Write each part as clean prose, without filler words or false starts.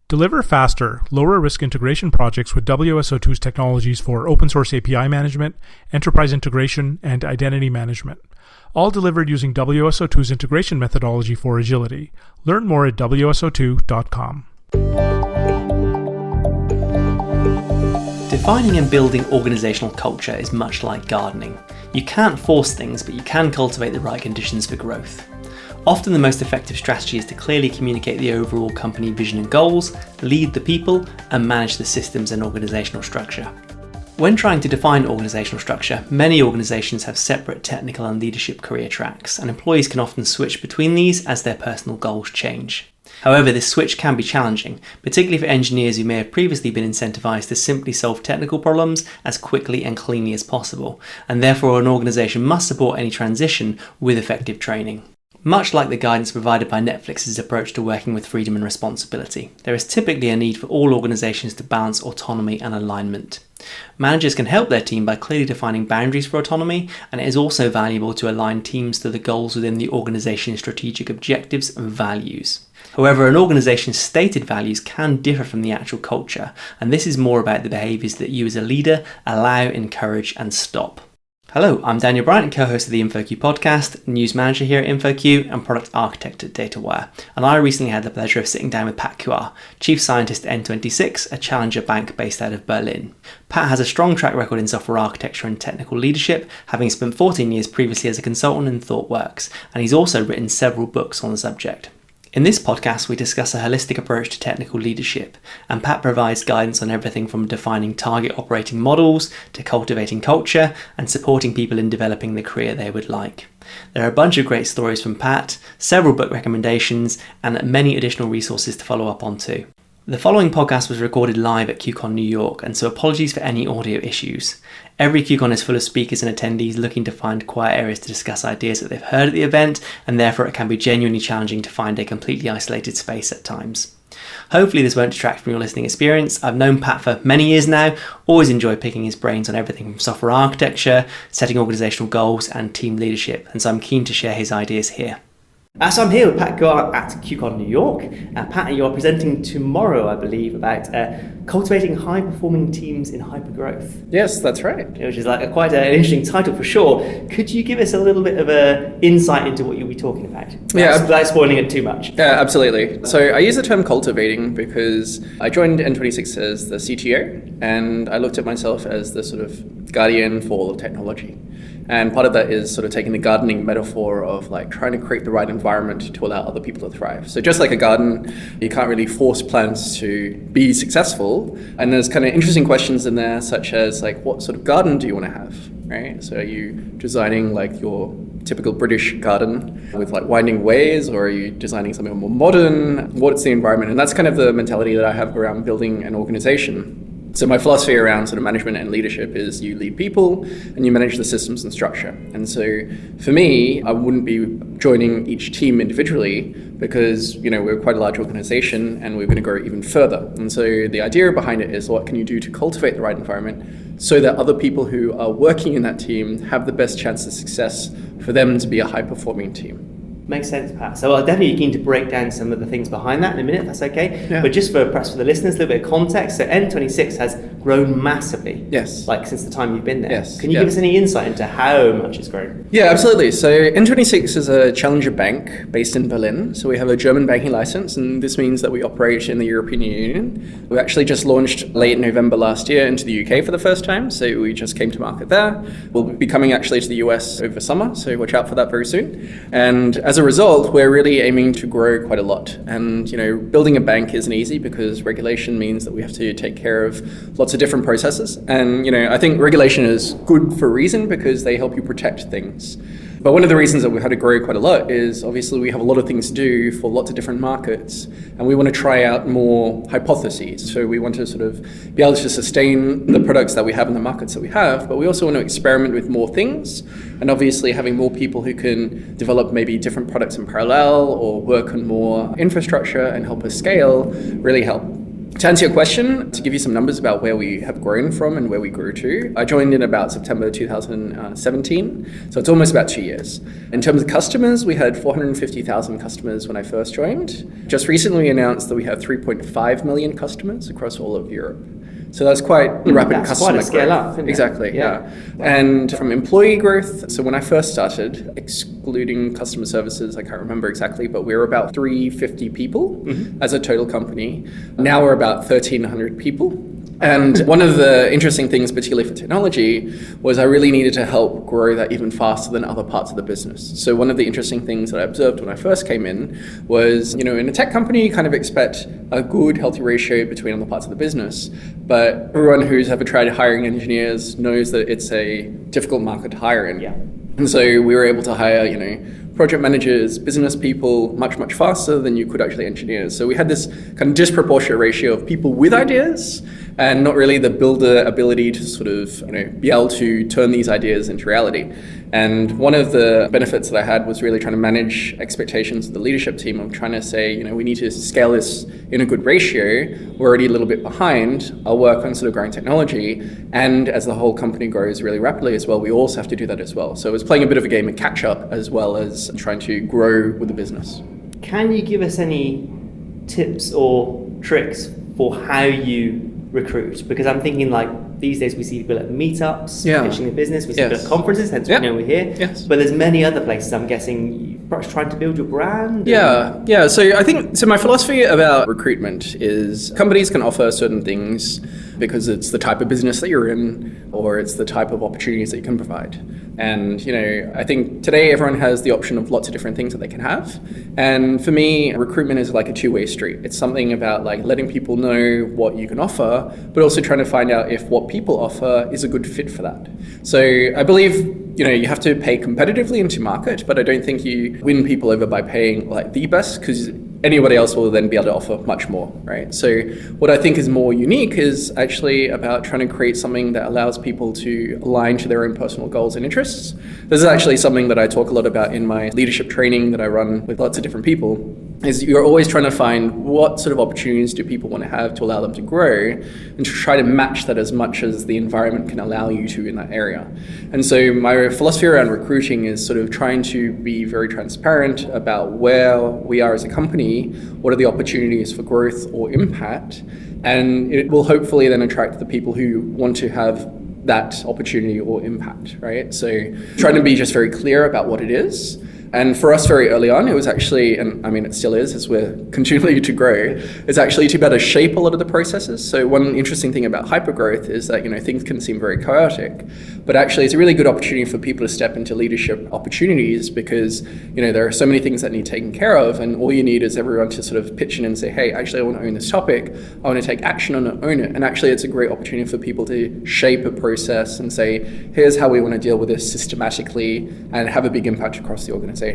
Deliver faster, lower-risk integration projects with WSO2's technologies for open-source API management, enterprise integration, and identity management. All delivered using WSO2's integration methodology for agility. Learn more at WSO2.com. Defining and building organizational culture is much like gardening. You can't force things, but you can cultivate the right conditions for growth. Often the most effective strategy is to clearly communicate the overall company vision and goals, lead the people, and manage the systems and organizational structure. When trying to define organizational structure, many organizations have separate technical and leadership career tracks, and employees can often switch between these as their personal goals change. However, this switch can be challenging, particularly for engineers who may have previously been incentivized to simply solve technical problems as quickly and cleanly as possible, and therefore an organization must support any transition with effective training. Much like the guidance provided by Netflix's approach to working with freedom and responsibility, there is typically a need for all organizations to balance autonomy and alignment. Managers can help their team by clearly defining boundaries for autonomy, and it is also valuable to align teams to the goals within the organization's strategic objectives and values. However, an organization's stated values can differ from the actual culture, and this is more about the behaviors that you as a leader allow, encourage, and stop. Hello, I'm Daniel Bryant, co-host of the InfoQ podcast, news manager here at InfoQ, and product architect at DataWire. And I recently had the pleasure of sitting down with Pat Kuar, chief scientist at N26, a challenger bank based out of Berlin. Pat has a strong track record in software architecture and technical leadership, having spent 14 years previously as a consultant in ThoughtWorks, and he's also written several books on the subject. In this podcast, we discuss a holistic approach to technical leadership, and Pat provides guidance on everything from defining target operating models to cultivating culture and supporting people in developing the career they would like. There are a bunch of great stories from Pat, several book recommendations, and many additional resources to follow up on too. The following podcast was recorded live at QCon New York, and so apologies for any audio issues. Every QCon is full of speakers and attendees looking to find quiet areas to discuss ideas that they've heard at the event, and therefore it can be genuinely challenging to find a completely isolated space at times. Hopefully this won't detract from your listening experience. I've known Pat for many years now, always enjoy picking his brains on everything from software architecture, setting organizational goals, and team leadership, and so I'm keen to share his ideas here. So I'm here with Pat Kuar at QCon New York. Pat, you are presenting tomorrow, I believe, about cultivating high-performing teams in hypergrowth. Yes, that's right. Which is like quite an interesting title for sure. Could you give us a little bit of an insight into what you'll be talking about? Without spoiling it too much. Yeah, absolutely. So I use the term cultivating because I joined N26 as the CTO, and I looked at myself as the sort of guardian for all of technology. And part of that is sort of taking the gardening metaphor of like trying to create the right environment to allow other people to thrive. So just like a garden, you can't really force plants to be successful. And there's kind of interesting questions in there, such as like, what sort of garden do you want to have, right? So are you designing like your typical British garden with like winding ways, or are you designing something more modern? What's the environment? And that's kind of the mentality that I have around building an organization. So my philosophy around sort of management and leadership is you lead people and you manage the systems and structure. And so for me, I wouldn't be joining each team individually because, we're quite a large organization and we're going to grow even further. And so the idea behind it is what can you do to cultivate the right environment so that other people who are working in that team have the best chance of success for them to be a high-performing team. Makes sense, Pat. So I'm definitely keen to break down some of the things behind that in a minute, if that's okay. Yeah. But just perhaps for the listeners, a little bit of context. So N26 has grown massively. Yes. Like since the time you've been there. Yes. Can you give us any insight into how much it's grown? Yeah, absolutely. So N26 is a challenger bank based in Berlin. So we have a German banking license, and this means that we operate in the European Union. We actually just launched late November last year into the UK for the first time. So we just came to market there. We'll be coming actually to the US over summer. So watch out for that very soon. And as a result, we're really aiming to grow quite a lot. And, building a bank isn't easy because regulation means that we have to take care of lots of different processes. And, I think regulation is good for a reason because they help you protect things. But one of the reasons that we've had to grow quite a lot is obviously we have a lot of things to do for lots of different markets, and we want to try out more hypotheses. So we want to sort of be able to sustain the products that we have in the markets that we have, but we also want to experiment with more things. And obviously having more people who can develop maybe different products in parallel or work on more infrastructure and help us scale really help. To answer your question, to give you some numbers about where we have grown from and where we grew to, I joined in about September 2017, so it's almost about 2 years. In terms of customers, we had 450,000 customers when I first joined. Just recently we announced that we have 3.5 million customers across all of Europe. So that's quite rapid customer quite a scale growth. up, isn't it? Exactly, yeah. And from employee growth, so when I first started, excluding customer services, I can't remember exactly, but we were about 350 people as a total company. Now we're about 1,300 people. And one of the interesting things, particularly for technology, was I really needed to help grow that even faster than other parts of the business. So one of the interesting things that I observed when I first came in was, in a tech company, you kind of expect a good, healthy ratio between other parts of the business. But everyone who's ever tried hiring engineers knows that it's a difficult market to hire in. Yeah. And so we were able to hire, project managers, business people much, much faster than you could actually engineers. So we had this kind of disproportionate ratio of people with ideas and not really the builder ability to sort of, be able to turn these ideas into reality. And one of the benefits that I had was really trying to manage expectations of the leadership team. I'm trying to say, we need to scale this in a good ratio. We're already a little bit behind. I'll work on sort of growing technology. And as the whole company grows really rapidly as well, we also have to do that as well. So it was playing a bit of a game of catch up as well as trying to grow with the business. Can you give us any tips or tricks for how you recruit? Because I'm thinking these days we see people at meetups, pitching the business, we see people at conferences, hence we're here. Yes. But there's many other places, I'm guessing, you're trying to build your brand. Yeah. So I think, my philosophy about recruitment is companies can offer certain things because it's the type of business that you're in or it's the type of opportunities that you can provide. And, I think today everyone has the option of lots of different things that they can have. And for me, recruitment is like a two-way street. It's something about letting people know what you can offer, but also trying to find out if what people offer is a good fit for that. So I believe, you have to pay competitively into market, but I don't think you win people over by paying the best, because anybody else will then be able to offer much more, right? So what I think is more unique is actually about trying to create something that allows people to align to their own personal goals and interests. This is actually something that I talk a lot about in my leadership training that I run with lots of different people, is you're always trying to find what sort of opportunities do people want to have to allow them to grow, and to try to match that as much as the environment can allow you to in that area. And so my philosophy around recruiting is sort of trying to be very transparent about where we are as a company, what are the opportunities for growth or impact, and it will hopefully then attract the people who want to have that opportunity or impact, right? So trying to be just very clear about what it is. And for us very early on, it was actually, and I mean, it still is as we're continuing to grow, is actually to better shape a lot of the processes. So one interesting thing about hypergrowth is that, things can seem very chaotic, but actually it's a really good opportunity for people to step into leadership opportunities because, there are so many things that need taken care of, and all you need is everyone to sort of pitch in and say, hey, actually I want to own this topic, I want to take action on it, own it. And actually it's a great opportunity for people to shape a process and say, here's how we want to deal with this systematically and have a big impact across the organization.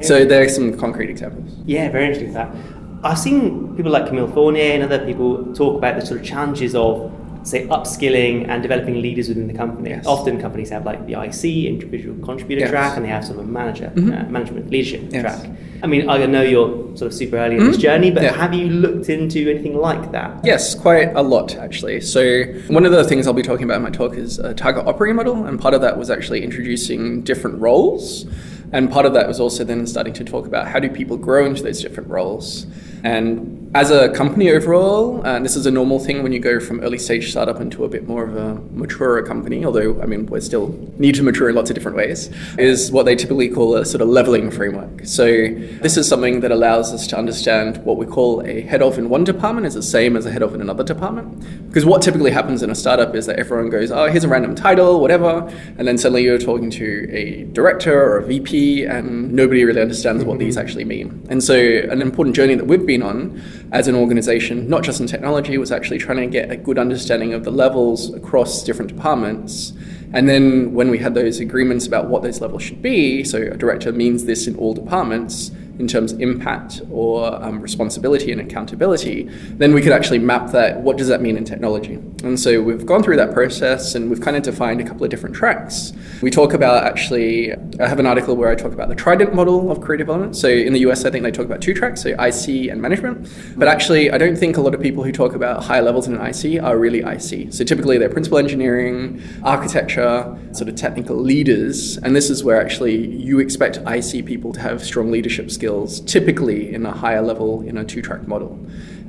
So there are some concrete examples. Yeah, very interesting with that. I've seen people like Camille Fournier and other people talk about the sort of challenges of, say, upskilling and developing leaders within the company. Yes. Often companies have the IC, individual contributor track, and they have sort of a management leadership track. I mean, I know you're sort of super early in this journey, but have you looked into anything like that? Yes, quite a lot actually. So one of the things I'll be talking about in my talk is a target operating model, and part of that was actually introducing different roles. And part of that was also then starting to talk about how do people grow into those different roles. And as a company overall, and this is a normal thing when you go from early stage startup into a bit more of a maturer company, although I mean we still need to mature in lots of different ways, is what they typically call a sort of leveling framework. So this is something that allows us to understand what we call a head of in one department is the same as a head of in another department. Because what typically happens in a startup is that everyone goes, oh, here's a random title, whatever, and then suddenly you're talking to a director or a VP and nobody really understands what these actually mean. And so an important journey that we've been on as an organization, not just in technology, was actually trying to get a good understanding of the levels across different departments. And then when we had those agreements about what those levels should be, so a director means this in all departments, in terms of impact or responsibility and accountability, then we could actually map that. What does that mean in technology? And so we've gone through that process and we've kind of defined a couple of different tracks. We talk about I have an article where I talk about the trident model of career development. So in the US, I think they talk about 2 tracks, so IC and management. But actually, I don't think a lot of people who talk about higher levels in an IC are really IC. So typically they're principal engineering, architecture, sort of technical leaders. And this is where actually you expect IC people to have strong leadership skills, typically in a higher level in a 2-track model.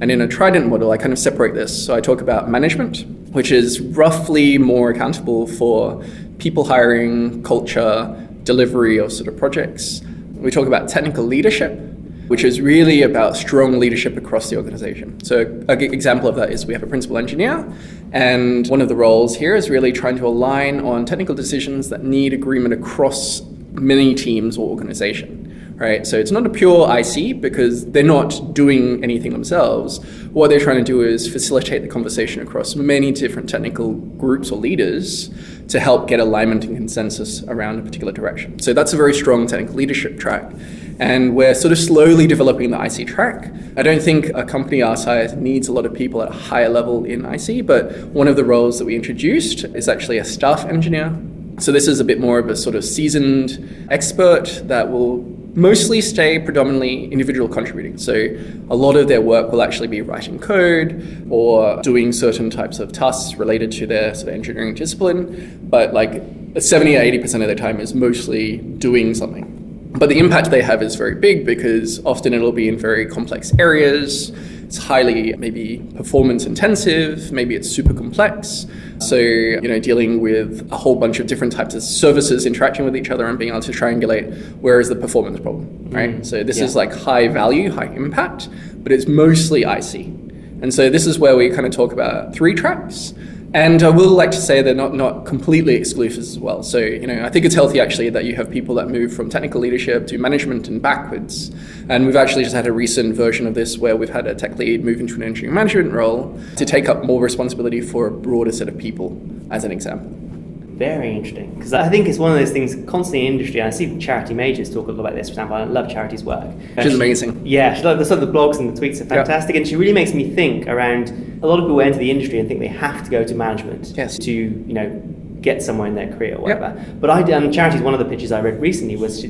And in a trident model, I kind of separate this. So I talk about management, which is roughly more accountable for people hiring, culture, delivery of sort of projects. We talk about technical leadership, which is really about strong leadership across the organization. So an example of that is we have a principal engineer, and one of the roles here is really trying to align on technical decisions that need agreement across many teams or organization. Right, so it's not a pure IC because they're not doing anything themselves. What they're trying to do is facilitate the conversation across many different technical groups or leaders to help get alignment and consensus around a particular direction. So that's a very strong technical leadership track. And we're sort of slowly developing the IC track. I don't think a company our size needs a lot of people at a higher level in IC, but one of the roles that we introduced is actually a staff engineer. So this is a bit more of a sort of seasoned expert that will mostly stay predominantly individual contributing. So a lot of their work will actually be writing code or doing certain types of tasks related to their sort of engineering discipline. But like 70 or 80% of their time is mostly doing something. But the impact they have is very big because often it'll be in very complex areas. It's highly maybe performance intensive, maybe it's super complex. So, dealing with a whole bunch of different types of services interacting with each other and being able to triangulate where is the performance problem, right? So this is like high value, high impact, but it's mostly IC. And so this is where we kind of talk about 3 tracks. And I will like to say they're not completely exclusive as well. So, I think it's healthy actually that you have people that move from technical leadership to management and backwards. And we've actually just had a recent version of this where we've had a tech lead move into an engineering management role to take up more responsibility for a broader set of people, as an example. Very interesting, because I think it's one of those things constantly in industry, and I see charity majors talk a lot about this. For example, I love charities' work. Which is amazing. Yeah, the blogs and the tweets are fantastic, and she really makes me think around a lot of people enter the industry and think they have to go to management to get somewhere in their career or whatever. But charities, one of the pitches I read recently was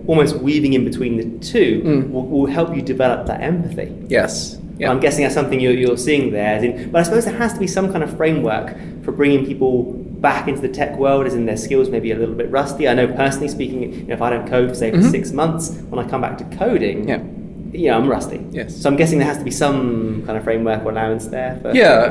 almost weaving in between the two will help you develop that empathy. Yes. Yeah. I'm guessing that's something you're seeing there. But I suppose there has to be some kind of framework for bringing people back into the tech world, as in their skills maybe a little bit rusty. I know personally speaking, if I don't code for 6 months, when I come back to coding, I'm rusty. Yes. So I'm guessing there has to be some kind of framework or allowance there.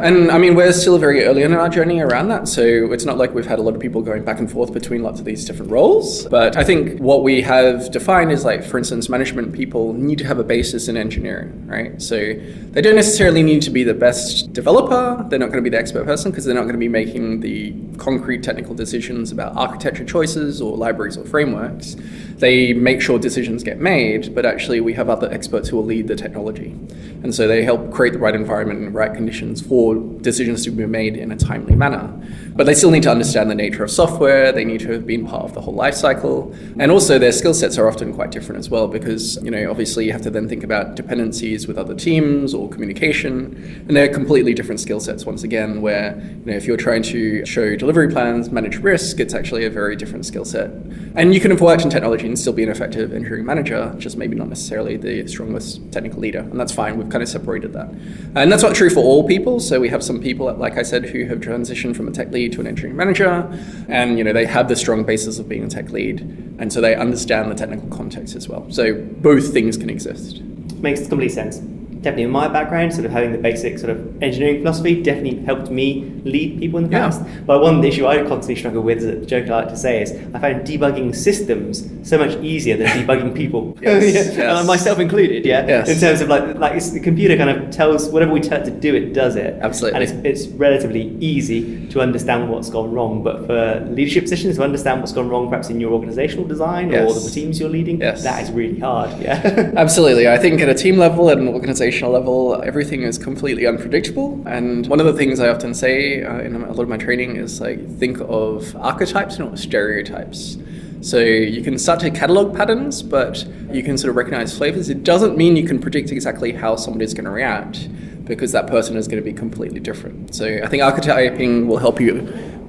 And I mean, we're still very early in our journey around that. So it's not like we've had a lot of people going back and forth between lots of these different roles. But I think what we have defined is like, for instance, management people need to have a basis in engineering, right? So they don't necessarily need to be the best developer. They're not going to be the expert person because they're not going to be making the concrete technical decisions about architecture choices or libraries or frameworks. They make sure decisions get made, but actually we have other experts who will lead the technology. And so they help create the right environment and right conditions for decisions to be made in a timely manner. But they still need to understand the nature of software. They need to have been part of the whole life cycle. And also their skill sets are often quite different as well because, obviously you have to then think about dependencies with other teams or communication. And they're completely different skill sets once again, where, if you're trying to show delivery plans, manage risk, it's actually a very different skill set. And you can have worked in technology and still be an effective engineering manager, just maybe not necessarily the strongest technical leader. And that's fine. We've kind of separated that. And that's not true for all people. So we have some people, like I said, who have transitioned from a tech lead to an engineering manager. And, they have the strong basis of being a tech lead. And so they understand the technical context as well. So both things can exist. Makes complete sense. Definitely in my background, sort of having the basic sort of engineering philosophy definitely helped me lead people in the past. But one issue I constantly struggle with, is the joke I like to say, is I found debugging systems so much easier than debugging people. And myself included, in terms of like it's, the computer kind of tells whatever we tell it to do, it does it. Absolutely. And it's relatively easy to understand what's gone wrong. But for leadership positions, to understand what's gone wrong perhaps in your organizational design or the teams you're leading, that is really hard. Absolutely. I think at a team level and an organizational level, everything is completely unpredictable. And one of the things I often say in a lot of my training is like, think of archetypes, not stereotypes. So you can start to catalog patterns, but you can sort of recognize flavors. It doesn't mean you can predict exactly how somebody's going to react, because that person is going to be completely different. So I think archetyping will help you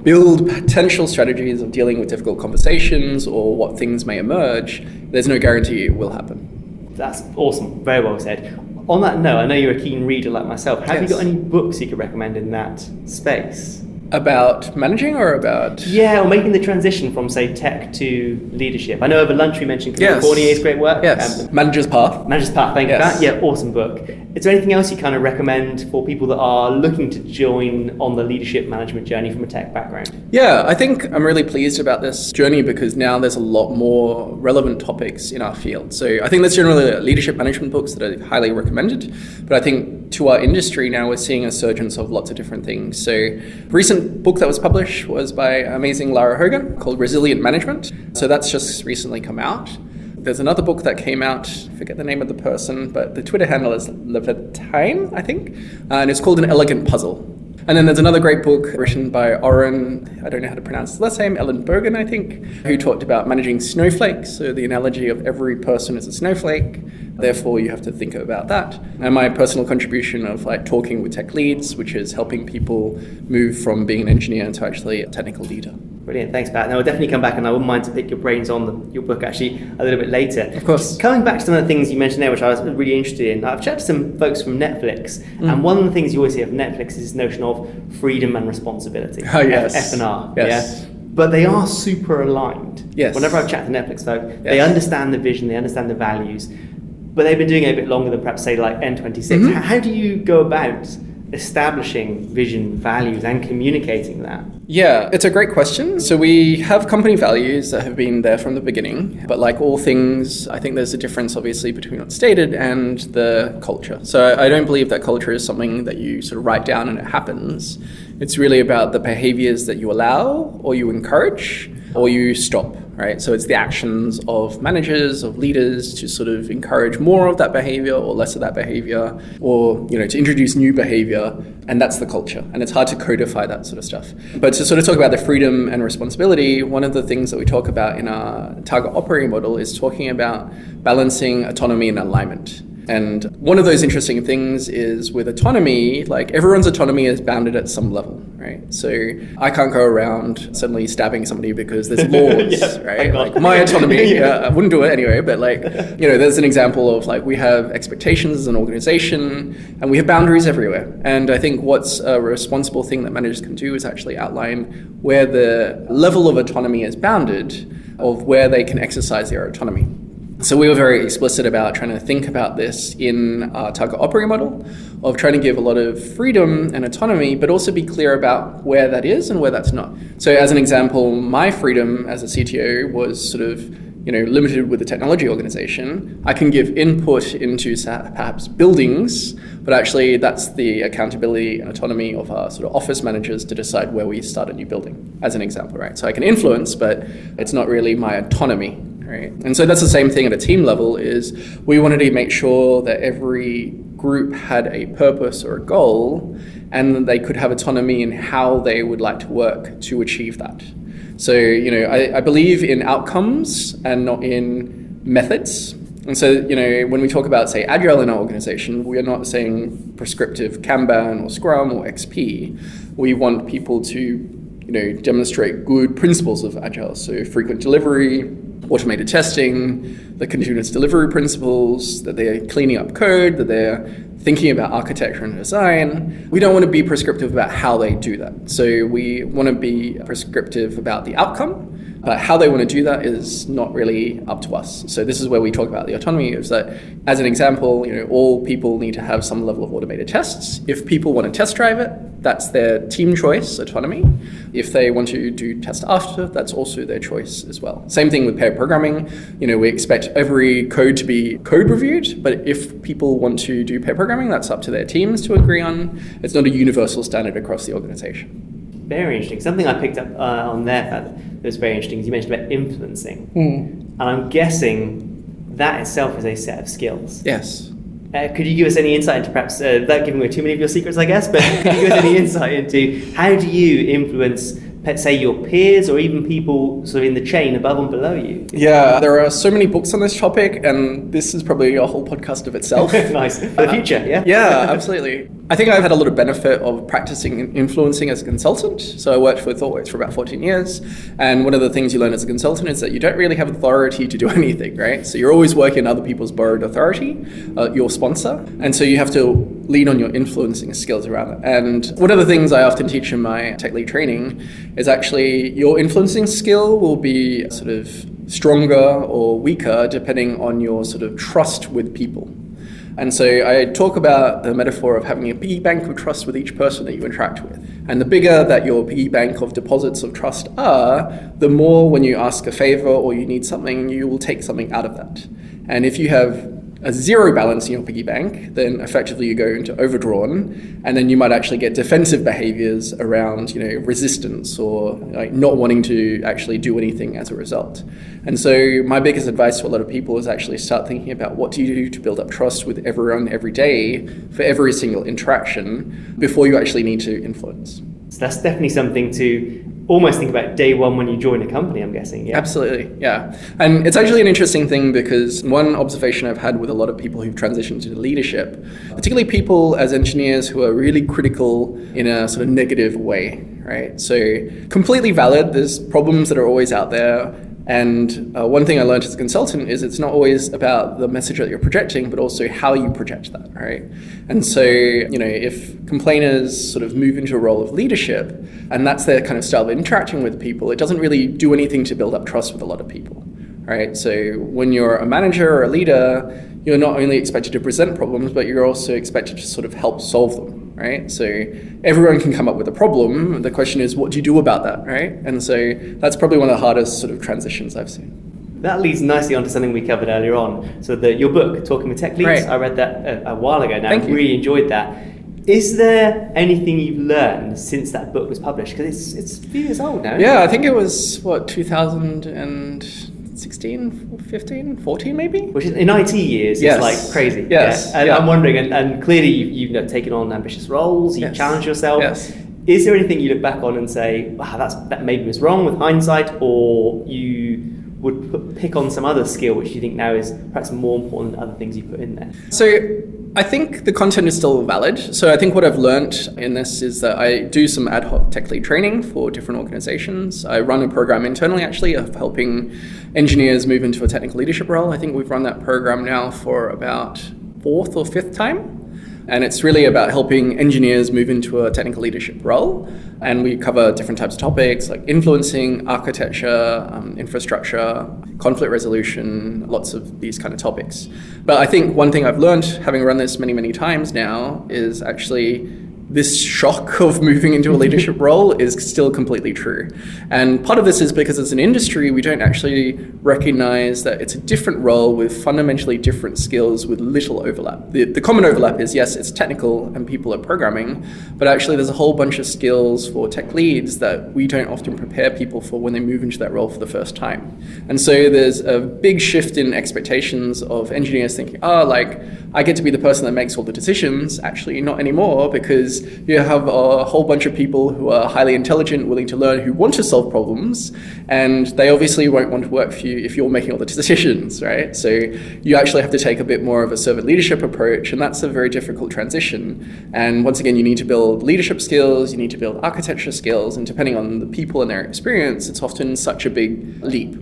build potential strategies of dealing with difficult conversations or what things may emerge. There's no guarantee it will happen. That's awesome. Very well said. On that note, I know you're a keen reader like myself. Have you got any books you could recommend in that space? About managing or about... Yeah, or making the transition from, say, tech to leadership. I know over lunch we mentioned Cornier's great work. Yes, Manager's Path. Manager's Path, thank you for that. Yeah, awesome book. Is there anything else you kind of recommend for people that are looking to join on the leadership management journey from a tech background? Yeah, I think I'm really pleased about this journey because now there's a lot more relevant topics in our field. So I think there's generally leadership management books that are highly recommended, but I think to our industry now we're seeing a surgence of lots of different things. So recent book that was published was by amazing Lara Hogan called Resilient Management. So that's just recently come out. There's another book that came out, I forget the name of the person, but the Twitter handle is Levitine, I think, and it's called An Elegant Puzzle. And then there's another great book written by Oren, I don't know how to pronounce his last name, Ellen Bergen, I think, who talked about managing snowflakes. So the analogy of every person is a snowflake, therefore you have to think about that. And my personal contribution of like talking with tech leads, which is helping people move from being an engineer to actually a technical leader. Brilliant, thanks Pat. Now I'll definitely come back and I wouldn't mind to pick your brains on your book actually a little bit later. Of course. Coming back to some of the things you mentioned there which I was really interested in, I've chatted to some folks from Netflix and one of the things you always hear of Netflix is this notion of freedom and responsibility. Oh yes. F&R. Yes. Yeah? But they are super aligned. Yes. Whenever I've chatted to Netflix folk, they understand the vision, they understand the values, but they've been doing it a bit longer than perhaps say like N26. How do you go about establishing vision, values and communicating that? Yeah, it's a great question. So we have company values that have been there from the beginning, but like all things, I think there's a difference obviously between what's stated and the culture. So I don't believe that culture is something that you sort of write down and it happens. It's really about the behaviors that you allow or you encourage or you stop, right? So it's the actions of managers, of leaders to sort of encourage more of that behavior or less of that behavior, or, you know, to introduce new behavior, and that's the culture. And it's hard to codify that sort of stuff. But to sort of talk about the freedom and responsibility, one of the things that we talk about in our target operating model is talking about balancing autonomy and alignment. And one of those interesting things is with autonomy, like everyone's autonomy is bounded at some level, right? So I can't go around suddenly stabbing somebody because there's laws, right? Like my autonomy, I wouldn't do it anyway, but like, you know, there's an example of like we have expectations as an organization and we have boundaries everywhere. And I think what's a responsible thing that managers can do is actually outline where the level of autonomy is bounded of where they can exercise their autonomy. So we were very explicit about trying to think about this in our target operating model of trying to give a lot of freedom and autonomy, but also be clear about where that is and where that's not. So as an example, my freedom as a CTO was sort of, you know, limited with the technology organization. I can give input into perhaps buildings, but actually that's the accountability and autonomy of our sort of office managers to decide where we start a new building, as an example, right? So I can influence, but it's not really my autonomy. Right. And so that's the same thing at a team level is we wanted to make sure that every group had a purpose or a goal and they could have autonomy in how they would like to work to achieve that. So, you know, I believe in outcomes and not in methods. And so, you know, when we talk about, say, Agile in our organization, we are not saying prescriptive Kanban or Scrum or XP. We want people to, you know, demonstrate good principles of Agile. So frequent delivery, automated testing, the continuous delivery principles, that they're cleaning up code, that they're thinking about architecture and design. We don't want to be prescriptive about how they do that. So we want to be prescriptive about the outcome, but how they want to do that is not really up to us. So this is where we talk about the autonomy, is that, as an example, you know, all people need to have some level of automated tests. If people want to test drive it, that's their team choice, autonomy. If they want to do test after, that's also their choice as well. Same thing with pair programming. You know, we expect every code to be code reviewed, but if people want to do pair programming, that's up to their teams to agree on. It's not a universal standard across the organization. Very interesting. Something I picked up on there that was very interesting is you mentioned about influencing. And I'm guessing that itself is a set of skills. Yes. Could you give us any insight into perhaps, without giving away too many of your secrets, I guess, but could you give us any insight into how do you influence say, your peers or even people sort of in the chain above and below you? Yeah, there are so many books on this topic, and this is probably a whole podcast of itself. Nice. For the future, yeah? Yeah, absolutely. I think I've had a lot of benefit of practicing and influencing as a consultant. So I worked for ThoughtWorks for about 14 years. And one of the things you learn as a consultant is that you don't really have authority to do anything, right? So you're always working on other people's borrowed authority, your sponsor. And so you have to lean on your influencing skills around it. And one of the things I often teach in my tech lead training is actually your influencing skill will be sort of stronger or weaker depending on your sort of trust with people. And so I talk about the metaphor of having a piggy bank of trust with each person that you interact with. And the bigger that your piggy bank of deposits of trust are, the more when you ask a favor or you need something, you will take something out of that. And if you have a zero balance in your piggy bank, then effectively you go into overdrawn, and then you might actually get defensive behaviors around, resistance or like not wanting to actually do anything as a result. And so my biggest advice to a lot of people is actually start thinking about what do you do to build up trust with everyone every day for every single interaction before you actually need to influence. So that's definitely something to almost think about day one when you join a company, I'm guessing. Yeah. Absolutely, yeah. And it's actually an interesting thing because one observation I've had with a lot of people who've transitioned to leadership, particularly people as engineers who are really critical in a sort of negative way, right? So completely valid, there's problems that are always out there. And one thing I learned as a consultant is it's not always about the message that you're projecting, but also how you project that, right? And so, if complainers sort of move into a role of leadership, and that's their kind of style of interacting with people, it doesn't really do anything to build up trust with a lot of people, right? So when you're a manager or a leader, you're not only expected to present problems, but you're also expected to sort of help solve them, right? So everyone can come up with a problem. The question is, what do you do about that, right? And so that's probably one of the hardest sort of transitions I've seen. That leads nicely onto something we covered earlier on. So your book, Talking with Tech Leads, right. I read that a while ago now. Thank I you. really enjoyed that. Is there anything you've learned since that book was published? Because it's a few years old now. Yeah, I think it was, 2016, 15, 14 maybe? Which is, in IT years, Yes. it's like crazy. Yes. Yeah. And Yeah. I'm wondering, and clearly you've taken on ambitious roles, you've Yes. challenged yourself. Yes. Is there anything you look back on and say, wow, that maybe was wrong with hindsight, or you would pick on some other skill which you think now is perhaps more important than other things you put in there? So I think the content is still valid. So I think what I've learned in this is that I do some ad hoc tech lead training for different organizations. I run a program internally actually of helping engineers move into a technical leadership role. I think we've run that program now for about 4th or 5th time. And it's really about helping engineers move into a technical leadership role. And we cover different types of topics like influencing, architecture, infrastructure, conflict resolution, lots of these kind of topics. But I think one thing I've learned, having run this many, many times now, is actually this shock of moving into a leadership role is still completely true. And part of this is because as an industry, we don't actually recognize that it's a different role with fundamentally different skills with little overlap. The common overlap is, yes, it's technical and people are programming, but actually there's a whole bunch of skills for tech leads that we don't often prepare people for when they move into that role for the first time. And so there's a big shift in expectations of engineers thinking, I get to be the person that makes all the decisions. Actually, not anymore, because you have a whole bunch of people who are highly intelligent, willing to learn, who want to solve problems, and they obviously won't want to work for you if you're making all the decisions, right? So you actually have to take a bit more of a servant leadership approach, and that's a very difficult transition. And once again, you need to build leadership skills, you need to build architecture skills, and depending on the people and their experience, it's often such a big leap.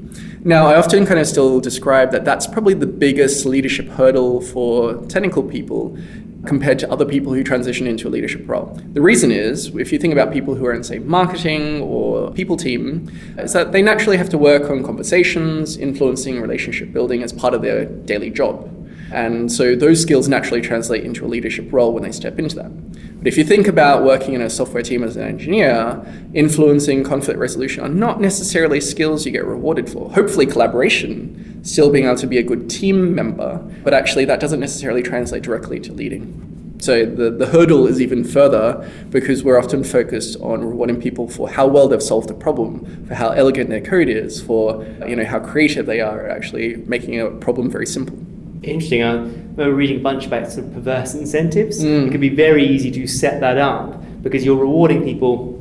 Now, I often kind of still describe that that's probably the biggest leadership hurdle for technical people compared to other people who transition into a leadership role. The reason is, if you think about people who are in, say, marketing or people team, is that they naturally have to work on conversations, influencing, relationship building as part of their daily job. And so those skills naturally translate into a leadership role when they step into that. But if you think about working in a software team as an engineer, influencing, conflict resolution are not necessarily skills you get rewarded for. Hopefully collaboration, still being able to be a good team member, but actually that doesn't necessarily translate directly to leading. So the hurdle is even further because we're often focused on rewarding people for how well they've solved a problem, for how elegant their code is, for how creative they are at actually making a problem very simple. Interesting. I remember reading a bunch about sort of perverse incentives. It can be very easy to set that up because you're rewarding people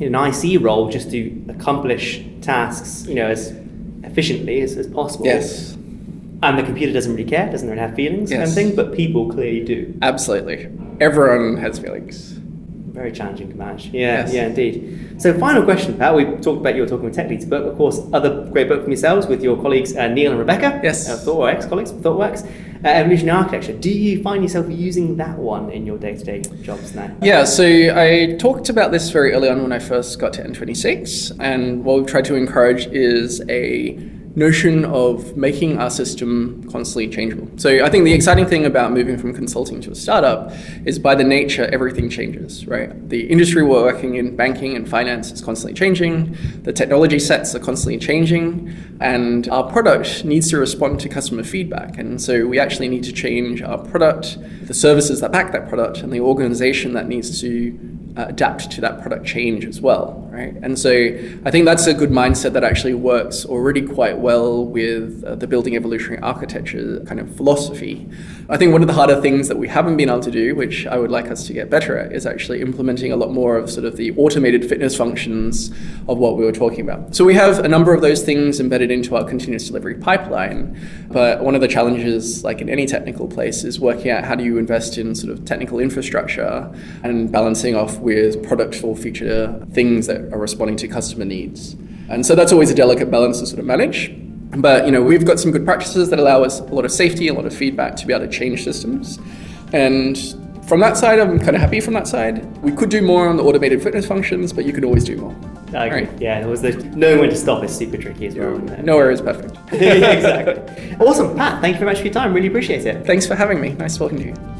in an IC role just to accomplish tasks, as efficiently as possible. Yes. And the computer doesn't really care, doesn't really have feelings, kind of thing, but people clearly do. Absolutely. Everyone has feelings. Very challenging to manage. Yeah, indeed. So final question, Pat. We talked about you were talking with tech leads, but of course, other great book from yourselves with your colleagues Neil and Rebecca. Yes. ex-colleagues from ThoughtWorks. Evolutionary Architecture. Do you find yourself using that one in your day-to-day jobs now? Yeah, so I talked about this very early on when I first got to N26, and what we've tried to encourage is a notion of making our system constantly changeable. So I think the exciting thing about moving from consulting to a startup is by the nature, everything changes, right? The industry we're working in, banking and finance, is constantly changing. The technology sets are constantly changing, and our product needs to respond to customer feedback. And so we actually need to change our product, the services that back that product, and the organization that needs to adapt to that product change as well, right? And so I think that's a good mindset that actually works already quite well with the building evolutionary architecture kind of philosophy. I think one of the harder things that we haven't been able to do, which I would like us to get better at, is actually implementing a lot more of sort of the automated fitness functions of what we were talking about. So we have a number of those things embedded into our continuous delivery pipeline, but one of the challenges, like in any technical place, is working out how do you invest in sort of technical infrastructure and balancing off with product full feature things that are responding to customer needs. And so that's always a delicate balance to sort of manage. But we've got some good practices that allow us a lot of safety, a lot of feedback to be able to change systems. And from that side, I'm kind of happy from that side. We could do more on the automated fitness functions, but you could always do more. I agree. Right. Yeah, knowing when to stop is super tricky as well. Nowhere is perfect. Yeah, exactly. Awesome. Pat, thank you very much for your time. Really appreciate it. Thanks for having me. Nice talking to you.